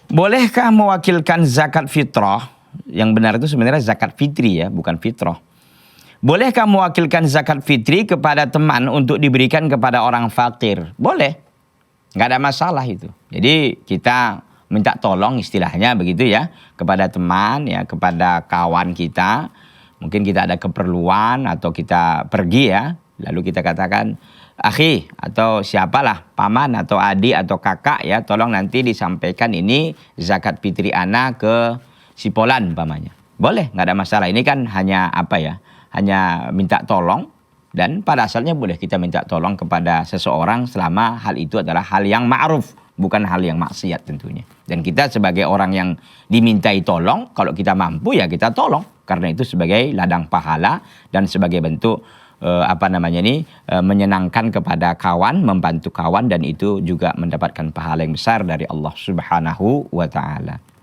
Bolehkah mewakilkan zakat fitrah? Yang benar itu sebenarnya zakat fitri ya, bukan fitrah. Bolehkah mewakilkan zakat fitri kepada teman untuk diberikan kepada orang fakir? Boleh. Nggak ada masalah itu. Jadi kita minta tolong istilahnya begitu ya. Kepada teman ya, kepada kawan kita. Mungkin kita ada keperluan atau kita pergi ya. Lalu kita katakan, akhi atau siapalah, paman atau adik atau kakak ya. Tolong nanti disampaikan ini zakat fitri ana ke si Polan umpamanya. Boleh, nggak ada masalah. Ini kan hanya apa ya. Hanya minta tolong. Dan pada asalnya boleh kita minta tolong kepada seseorang selama hal itu adalah hal yang ma'ruf, bukan hal yang maksiat tentunya. Dan kita sebagai orang yang dimintai tolong, kalau kita mampu ya kita tolong. Karena itu sebagai ladang pahala dan sebagai bentuk menyenangkan kepada kawan, membantu kawan, dan itu juga mendapatkan pahala yang besar dari Allah Subhanahu wa ta'ala.